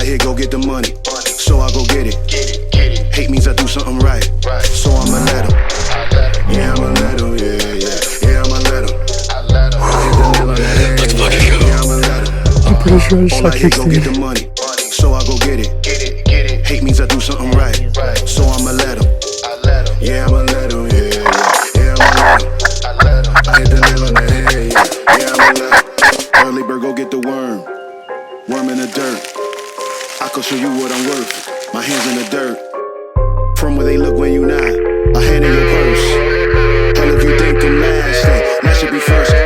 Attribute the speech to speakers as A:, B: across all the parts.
A: here, go get the money. So I go get it. Hate means I do something right. So I'ma let him. Yeah, I'ma let him. Yeah, I'ma let him. I hit the nail on the head.
B: Let's fucking go.
A: Yeah, I'ma let him.
C: I'm pretty sure it's like
A: Here, go get the
C: 16.
A: money. So I go get it. Hate means I do something right. So I'ma let him. Yeah, I'ma let him. Yeah, I'ma let him. I hit the nail on the head. Yeah, I'ma let him. Early bird, go get the worm. Worm in the dirt. I can show you what I'm worth. My hands in the dirt. From where they look when you not. A hand in your purse. Hell if you think I'm last. That should be first. Go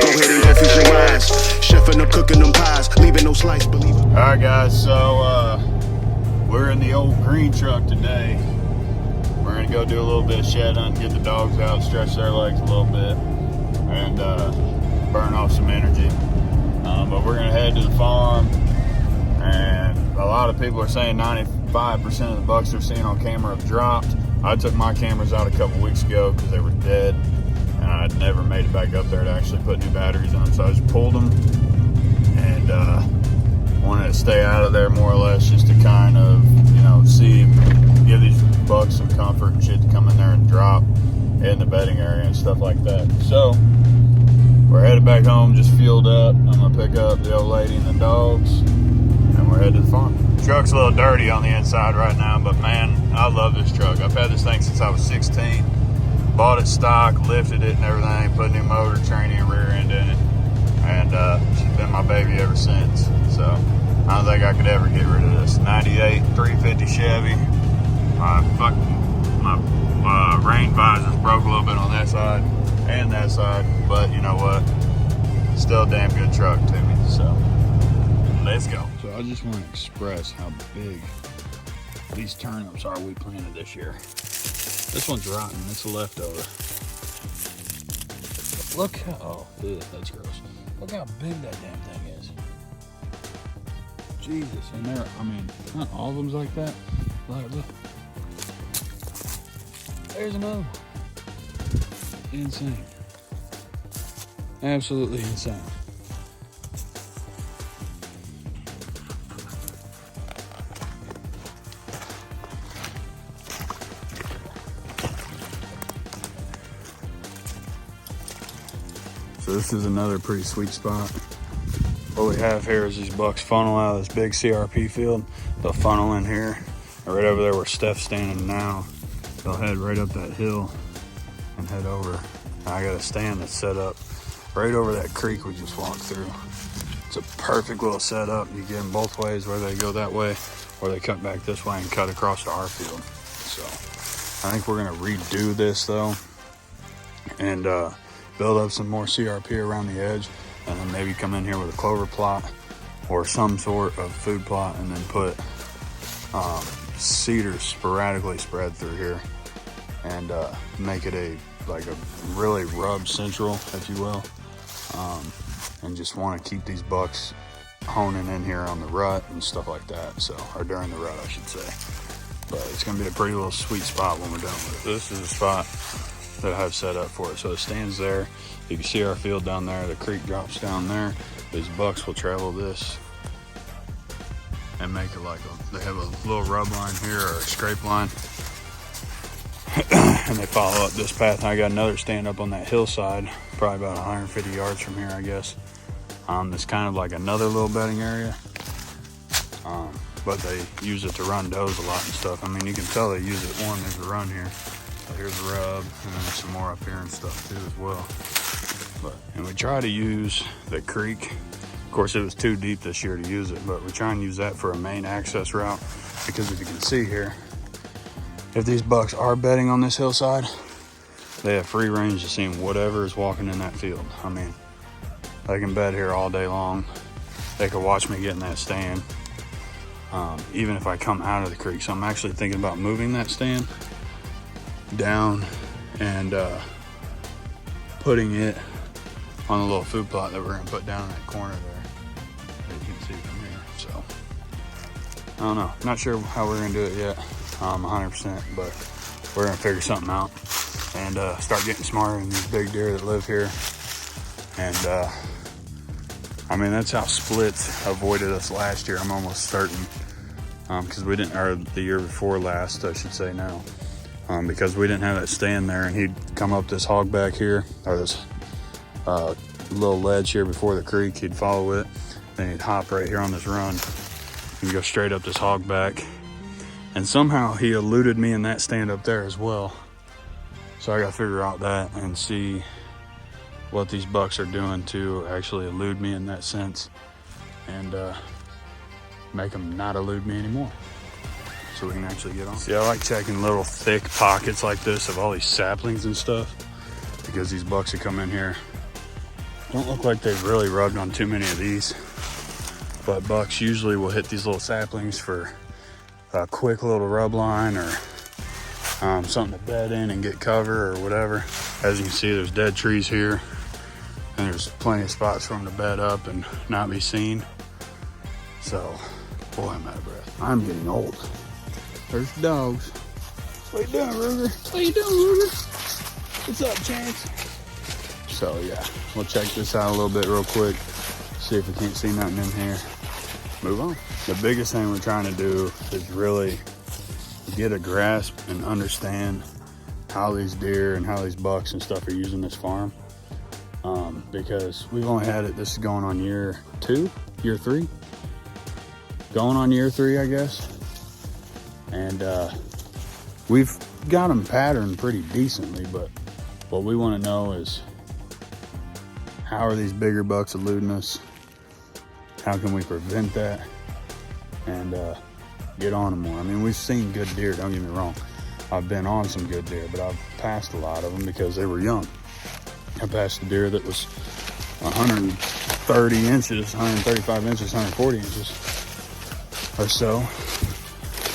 A: ahead and go feast your eyes. Chefing up, cooking them pies. Leaving no slice, believe it.
D: Alright guys, so we're in the old green truck today. We're gonna go do a little bit of shed hunting, get the dogs out, stretch their legs a little bit, and burn off some energy. But we're gonna head to the farm, and a lot of people are saying 95% of the bucks they're seeing on camera have dropped. I took my cameras out a couple weeks ago because they were dead, and I'd never made it back up there to actually put new batteries in them, so I just pulled them and wanted to stay out of there more or less, just to kind of, you know, see, give these bucks some comfort and shit to come in there and drop in the bedding area and stuff like that. So we're headed back home, just fueled up. I'm gonna pick up the old lady and the dogs, and we're headed to the farm. Truck's a little dirty on the inside right now, but man, I love this truck. I've had this thing since I was 16. Bought it stock, lifted it and everything, put a new motor, training, and rear end in it, and she's been my baby ever since. So I don't think I could ever get rid of this. 98 350 Chevy. My rain visors broke a little bit on that side and that side, but you know what? Still a damn good truck to me. So let's go. So I just want to express how big these turnips are we planted this year. This one's rotten. It's a leftover. Look how, oh, that's gross. Look how big that damn thing is. Jesus, and there, I mean, not all of them's like that. Look. There's another one. Insane. Absolutely insane. So this is another pretty sweet spot. What we have here is these bucks funnel out of this big CRP field. They'll funnel in here, and right over there where Steph's standing now, they'll head right up that hill and head over. I got a stand that's set up right over that creek we just walked through. It's a perfect little setup. You get them both ways, whether they go that way or they cut back this way and cut across to our field. So I think we're gonna redo this though, and build up some more CRP around the edge, and then maybe come in here with a clover plot or some sort of food plot, and then put cedars sporadically spread through here, and make it a really rub central, if you will, and just want to keep these bucks honing in here on the rut and stuff like that. So, or during the rut, I should say. But it's gonna be a pretty little sweet spot when we're done with it. This is a spot that I have set up for it. So it stands there. You can see our field down there. The creek drops down there. These bucks will travel this and make it like they have a little rub line here or a scrape line. And they follow up this path. I got another stand up on that hillside, probably about 150 yards from here, I guess. That's kind of like another little bedding area. But they use it to run does a lot and stuff. I mean, you can tell they use it. One, there's a run here. So here's a rub, and then some more up here and stuff too as well. And we try to use the creek. Of course, it was too deep this year to use it, but we try and use that for a main access route, because if you can see here, if these bucks are bedding on this hillside, they have free range to seeing whatever is walking in that field. I mean, they can bed here all day long. They could watch me get in that stand, even if I come out of the creek. So I'm actually thinking about moving that stand down and putting it on a little food plot that we're gonna put down in that corner there, that you can see from here. So I don't know, not sure how we're gonna do it yet, 100%, but we're gonna figure something out and start getting smarter than these big deer that live here, and I mean, that's how splits avoided us last year, I'm almost certain. Because we didn't, or the year before last, I should say now. Because we didn't have that stand there, and he'd come up this hog back here, or this little ledge here before the creek. He'd follow it, then he'd hop right here on this run and go straight up this hog back. And somehow he eluded me in that stand up there as well. So I got to figure out that and see what these bucks are doing to actually elude me in that sense, and make them not elude me anymore, so we can actually get on. See, I like checking little thick pockets like this of all these saplings and stuff, because these bucks that come in here don't look like they've really rubbed on too many of these, but bucks usually will hit these little saplings for a quick little rub line, or something to bed in and get cover or whatever. As you can see, there's dead trees here, and there's plenty of spots for them to bed up and not be seen. So, boy, I'm out of breath. I'm getting old. There's the dogs. What you doing, Ruger? What you doing, Ruger? What's up, Chance? So, yeah, we'll check this out a little bit real quick. See if we can't see nothing in here. Move on. The biggest thing we're trying to do is really get a grasp and understand how these deer and how these bucks and stuff are using this farm. Because we've only had it, this is going on year 2, year 3. Going on year 3, I guess. And we've got them patterned pretty decently, but what we want to know is, how are these bigger bucks eluding us? How can we prevent that? And get on them more. I mean, we've seen good deer, don't get me wrong. I've been on some good deer, but I've passed a lot of them because they were young. I passed a deer that was 130 inches, 135 inches, 140 inches or so,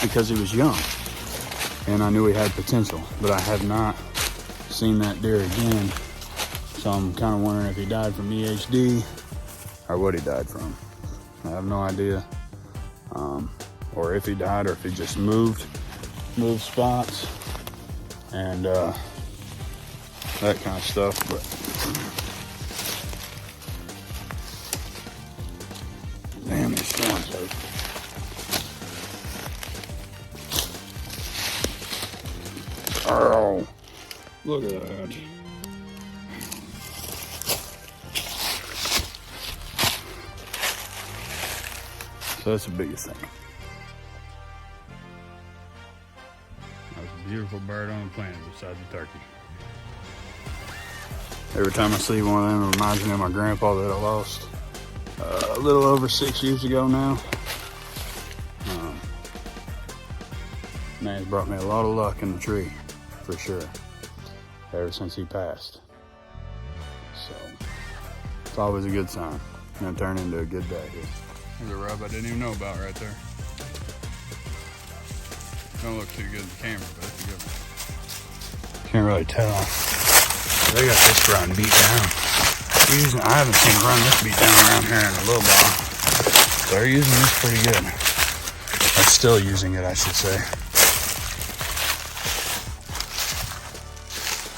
D: because he was young. And I knew he had potential, but I have not seen that deer again. So I'm kind of wondering if he died from EHD or what he died from. I have no idea. Or if he died, or if he just moved spots and that kind of stuff. But damn, these storms hurt. Oh, look at that. So that's the biggest thing. That was a beautiful bird on the planet besides the turkey. Every time I see one of them, it reminds me of my grandpa that I lost a little over 6 years ago now. Man, it's brought me a lot of luck in the tree, for sure, ever since he passed. So, it's always a good sign. It's gonna turn into a good day here. There's a rub I didn't even know about right there. Don't look too good in the camera, but it's a good one. Can't really tell. They got this run beat down. I haven't seen a run this beat down around here in a little while. They're using this pretty good. They're still using it, I should say.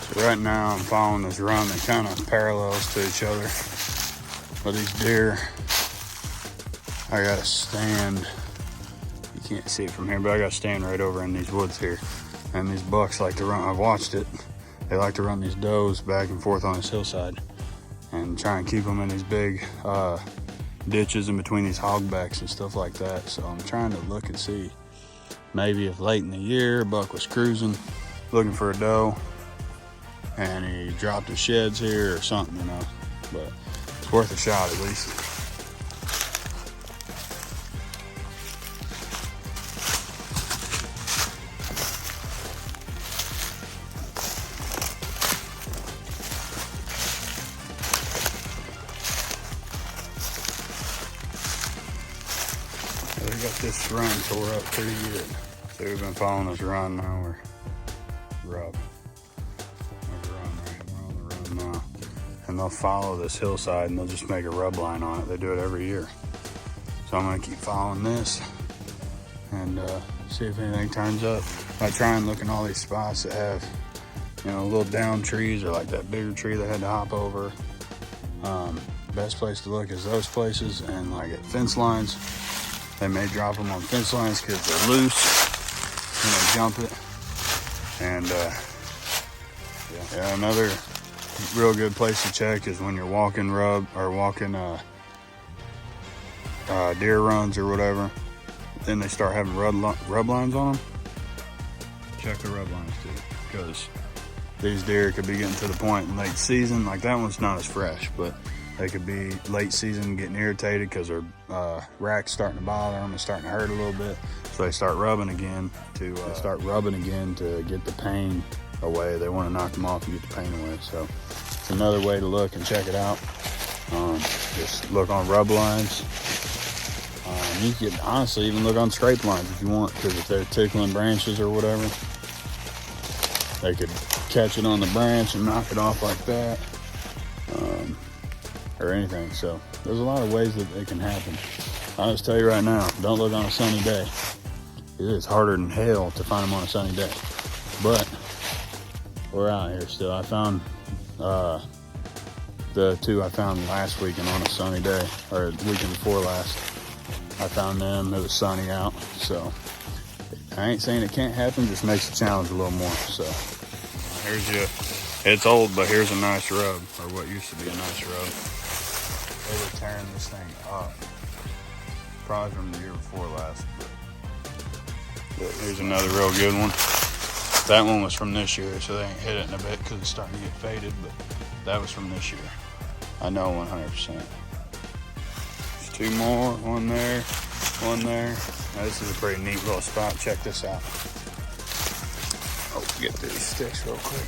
D: So right now I'm following this run that kind of parallels to each other. But these deer, I got to stand. You can't see it from here, but I got to stand right over in these woods here. And these bucks like to run. I've watched it. They like to run these does back and forth on this hillside and try and keep them in these big ditches in between these hogbacks and stuff like that. So I'm trying to look and see maybe if late in the year a buck was cruising looking for a doe and he dropped his sheds here or something, you know. But it's worth a shot at least. We got this run tore up pretty good. So we've been following this run now. We're on the run now. And they'll follow this hillside and they'll just make a rub line on it. They do it every year. So I'm gonna keep following this and see if anything turns up. I try and look in all these spots that have, you know, little down trees or like that bigger tree they had to hop over. Best place to look is those places, and like at fence lines, they may drop them on fence lines because they're loose and they jump it. And yeah, another real good place to check is when you're walking rub or walking deer runs or whatever. Then they start having rub lines on them. Check the rub lines too, because these deer could be getting to the point in late season. Like that one's not as fresh, but they could be late season getting irritated because their rack's starting to bother them and starting to hurt a little bit. So they start rubbing again to get the pain away. They want to knock them off and get the pain away. So it's another way to look and check it out. Just look on rub lines. You could honestly even look on scrape lines if you want, because if they're tickling branches or whatever, they could catch it on the branch and knock it off like that, or anything. So there's a lot of ways that it can happen. I'll just tell you right now, don't look on a sunny day. It is harder than hell to find them on a sunny day, but we're out here still. I found the two I found last weekend on a sunny day, or the weekend before last. I found them, it was sunny out, so I ain't saying it can't happen, just makes the challenge a little more. So here's it's old, but here's a nice rub, or what used to be a nice rub. They were tearing this thing up, probably from the year before last, but here's another real good one. That one was from this year, so they ain't hit it in a bit because it's starting to get faded, but that was from this year. I know 100%. Two more, one there, one there. Now, this is a pretty neat little spot. Check this out. Oh, get through these sticks real quick.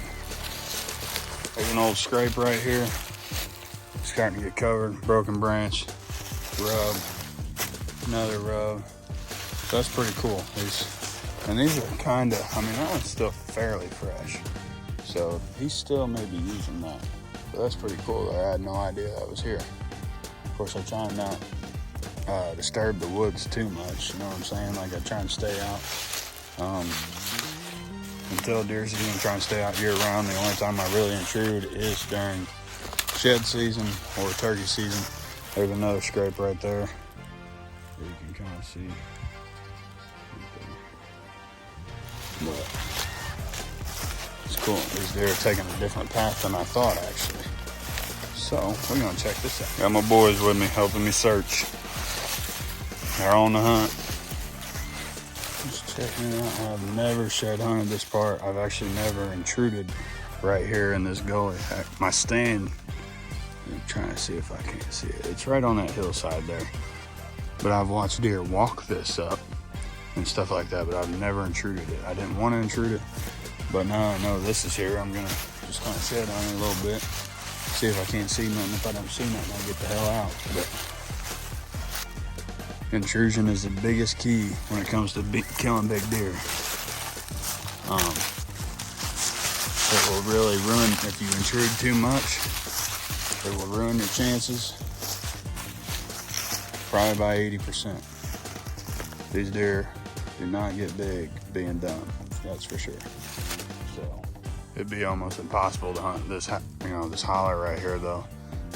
D: There's an old scrape right here. Starting to get covered. Broken branch, rub, another rub. So that's pretty cool. These are kind of, I mean, that one's still fairly fresh. So he's still maybe using that. But that's pretty cool there. I had no idea that was here. Of course, I try and not disturb the woods too much, you know what I'm saying? Like I try and stay out until deer season. I try and stay out year round. The only time I really intrude is during shed season or turkey season. There's another scrape right there. You can kind of see. But it's cool. These deer are taking a different path than I thought, actually. So we're gonna check this out. Got my boys with me, helping me search. They're on the hunt. Just checking it out. I've never shed hunted this part. I've actually never intruded right here in this gully. My stand, I'm trying to see if I can't see it. It's right on that hillside there. But I've watched deer walk this up and stuff like that, but I've never intruded it. I didn't want to intrude it, but now I know this is here. I'm gonna just kind of shed on it a little bit. See if I can't see nothing. If I don't see nothing, I'll get the hell out. But intrusion is the biggest key when it comes to killing big deer. It will really ruin, if you intrude too much, it will ruin your chances probably by 80%. These deer do not get big being dumb, that's for sure. So it'd be almost impossible to hunt this, this holler right here though.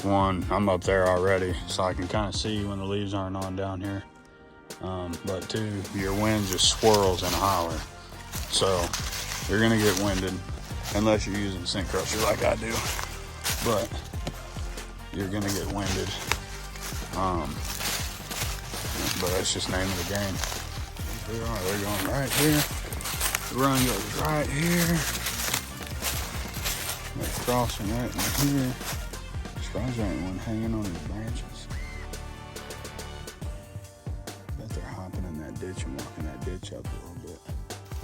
D: One, I'm up there already, so I can kind of see when the leaves aren't on down here. But two, your wind just swirls in a holler. So you're gonna get winded, unless you're using scent crusher like I do. But you're gonna get winded. But that's just the name of the game. They're going right here. The run goes right here. They're crossing right in here. Surprised there ain't one hanging on these branches. Bet they're hopping in that ditch and walking that ditch up a little bit.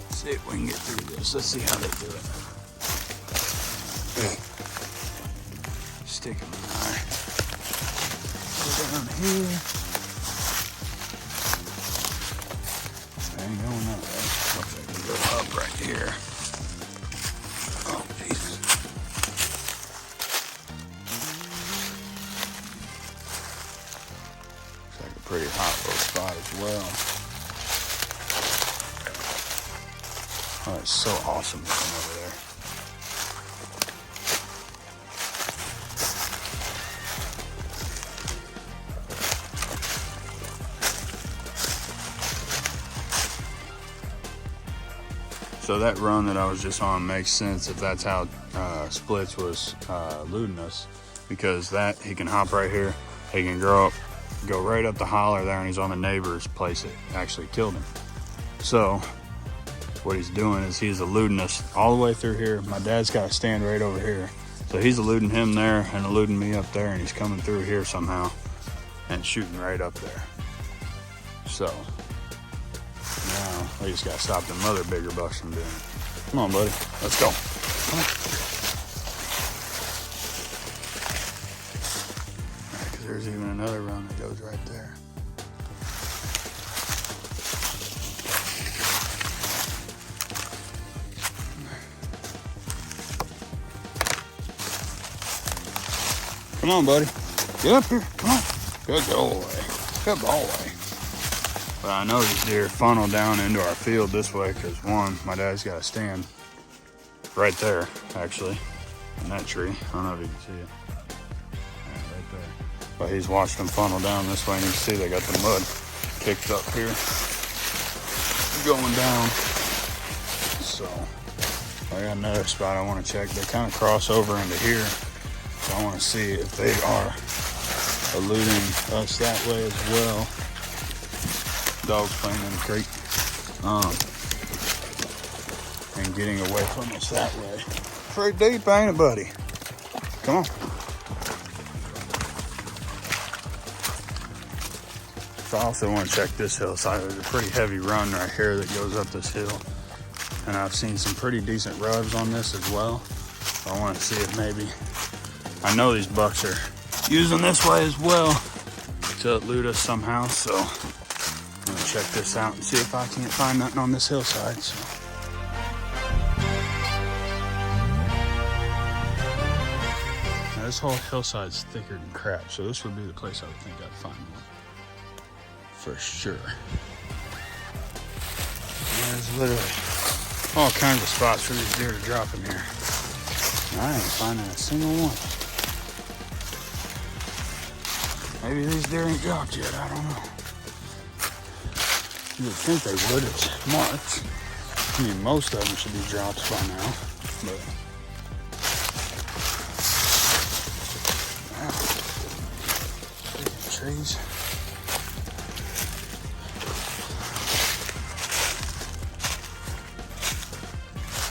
D: Let's see if we can get through this. Let's see how they do it. Stick them in there. Go down here. They ain't going that way. Looks like we go up right here. Oh, Jesus. Pretty hot little spot as well. Oh, it's so awesome looking over there. So that run that I was just on makes sense if that's how Splits was looting us, because that he can hop right here, he can go right up the holler there, and he's on the neighbor's place that actually killed him. So what he's doing is he's eluding us all the way through here. My dad's got to stand right over here, so he's eluding him there and eluding me up there, and he's coming through here somehow and shooting right up there. So now we just gotta stop them other bigger bucks from doing it. Come on, buddy, let's go. Come on. Right, 'cause there's even another run that goes right there. Come on, buddy. Get up here. Come on. Good boy. Good boy. But I know these deer funnel down into our field this way because, one, my dad's got to stand right there, actually, in that tree. I don't know if you can see it. Yeah, right there. But he's watched them funnel down this way, and you can see they got the mud kicked up here, going down. So I got another spot I want to check. They kind of cross over into here. So I want to see if they are eluding us that way as well. Dogs playing in the creek. And getting away from us that way. Pretty deep, ain't it, buddy? Come on. So I also want to check this hillside. There's a pretty heavy run right here that goes up this hill. And I've seen some pretty decent rubs on this as well. So I want to see if maybe, I know these bucks are using this way as well to elude us somehow, so I'm gonna check this out and see if I can't find nothing on this hillside. So. Now this whole hillside's thicker than crap, so this would be the place I would think I'd find one. For sure. There's literally all kinds of spots for these deer to drop in here. I ain't finding a single one. Maybe these deer ain't dropped yet, I don't know. You would think they would, it's March. I mean, most of them should be dropped by now, but. Wow. Trees.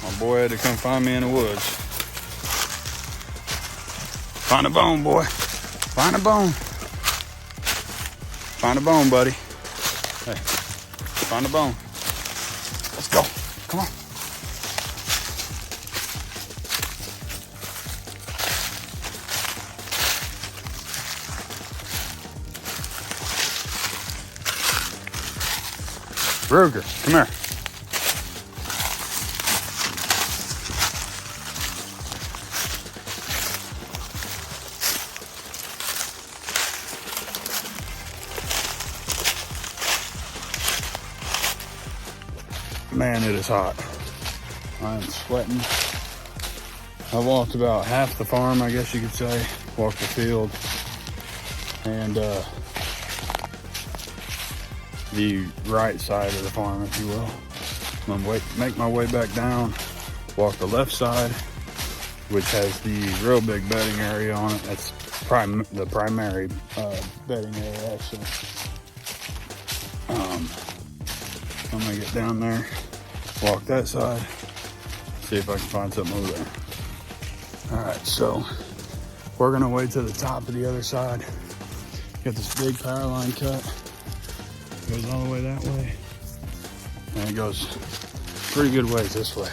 D: My boy had to come find me in the woods. Find a bone, boy. Find a bone. Find a bone, buddy. Hey, find a bone. Let's go. Come on. Ruger, come here. Man, it is hot. I'm sweating. I walked about half the farm, I guess you could say. Walked the field. And the right side of the farm, if you will. I'm gonna make my way back down. Walk the left side, which has the real big bedding area on it. That's the primary bedding area, actually. I'm gonna get down there, walk that side, see if I can find something over there. All right, so we're gonna wait to the top of the other side. Got this big power line cut. Goes all the way that way. And it goes pretty good ways this way.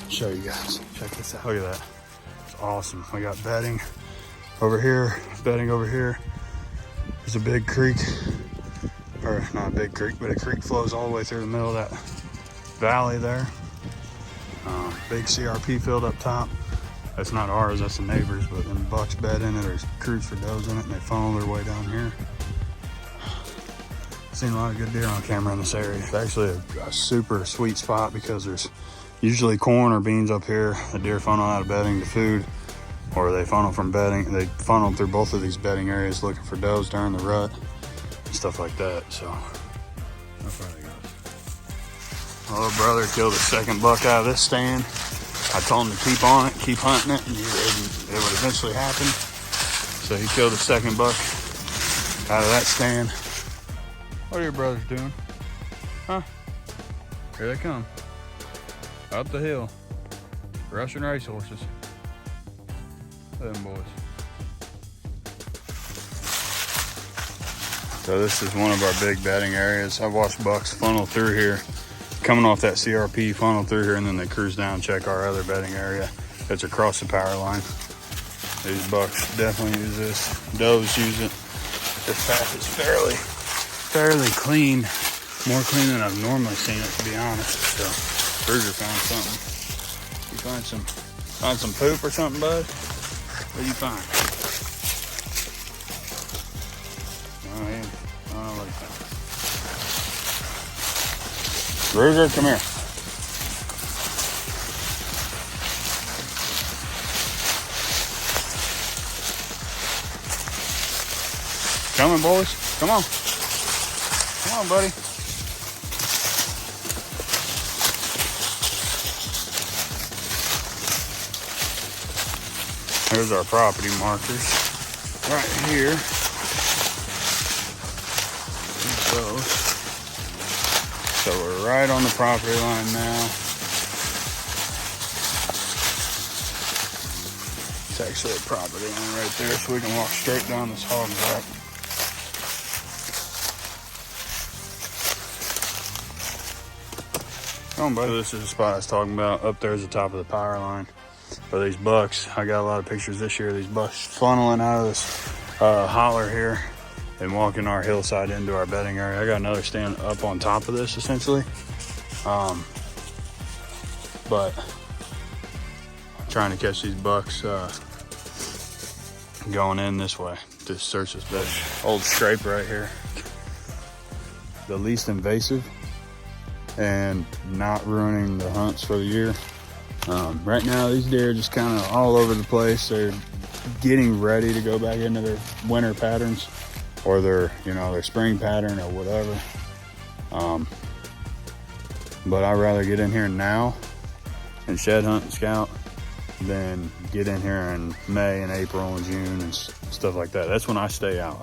D: I'll show you guys. Check this out. Look at that. It's awesome. We got bedding over here, bedding over here. There's a big creek. Or not a big creek, but a creek flows all the way through the middle of that valley there. Big CRP field up top. That's not ours, that's the neighbors, but when the bucks bed in it, there's crews for does in it, and they funnel their way down here. Seen a lot of good deer on camera in this area. It's actually a super sweet spot because there's usually corn or beans up here. The deer funnel out of bedding to food, or they funnel from bedding. They funnel through both of these bedding areas looking for does during the rut. Stuff like that, so that's where they go. My little brother killed a second buck out of this stand. I told him to keep on it, keep hunting it, and it would eventually happen. So he killed a second buck out of that stand. What are your brothers doing? Huh? Here they come. Up the hill. Russian racehorses. Them boys. So this is one of our big bedding areas. I've watched bucks funnel through here, coming off that CRP, funnel through here, and then they cruise down and check our other bedding area that's across the power line. These bucks definitely use this. Does use it. This path is fairly clean. More clean than I've normally seen it, to be honest. So Bruiser found something. You find some poop or something, bud? What do you find? Oh, yeah. I don't know what he found. Bruiser, come here. Coming, boys. Come on. Come on, buddy. Here's our property markers right here. Those. So we're right on the property line now. It's actually a property line right there, so we can walk straight down this hog back. Come on, buddy. So this is the spot I was talking about. Up there is the top of the power line. For these bucks, I got a lot of pictures this year. These bucks funneling out of this holler here and walking our hillside into our bedding area. I got another stand up on top of this, essentially. But I'm trying to catch these bucks going in this way to search this bed. Old scrape right here. The least invasive and not ruining the hunts for the year. Right now, these deer are just kind of all over the place. They're getting ready to go back into their winter patterns or their spring pattern or whatever. But I'd rather get in here now and shed hunt and scout than get in here in May and April and June and stuff like that. That's when I stay out.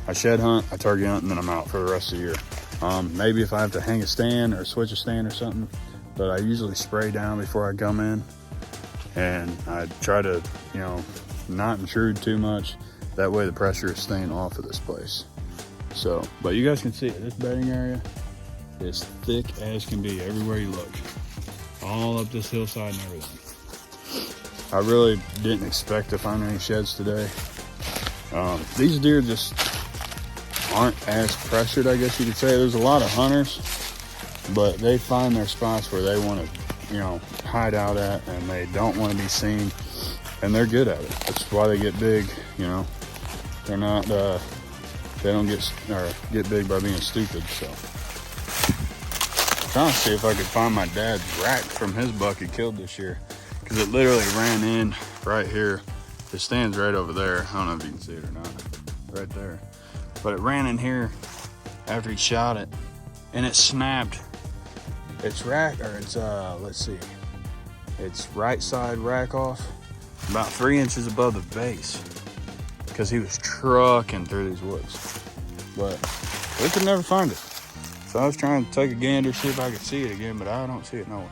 D: I shed hunt, I turkey hunt, and then I'm out for the rest of the year. Maybe if I have to hang a stand or switch a stand or something, but I usually spray down before I come in, and I try to, not intrude too much. That way the pressure is staying off of this place. So, but you guys can see it. This bedding area is thick as can be everywhere you look. All up this hillside and everything. I really didn't expect to find any sheds today. These deer just aren't as pressured, I guess you could say. There's a lot of hunters, but they find their spots where they want to, hide out at, and they don't want to be seen, and they're good at it. That's why they get big. They're not, they don't get big by being stupid. So, I'm trying to see if I could find my dad's rack from his buck he killed this year, because it literally ran in right here. It stands right over there. I don't know if you can see it or not, right there. But it ran in here after he shot it, and it snapped. It's let's see, it's right side rack off, about 3 inches above the base, because he was trucking through these woods. But we could never find it. So I was trying to take a gander, see if I could see it again, but I don't see it nowhere.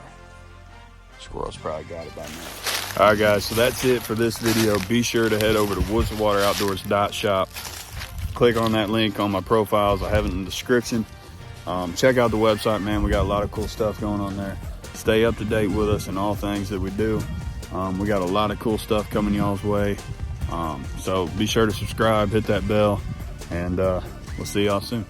D: Squirrels probably got it by now. All right, guys, so that's it for this video. Be sure to head over to Woods2Water Outdoors.shop. Click on that link on my profiles. I have it in the description. Check out the website, man. We got a lot of cool stuff going on there. Stay up to date with us in all things that we do. We got a lot of cool stuff coming y'all's way. So be sure to subscribe, hit that bell, and we'll see y'all soon.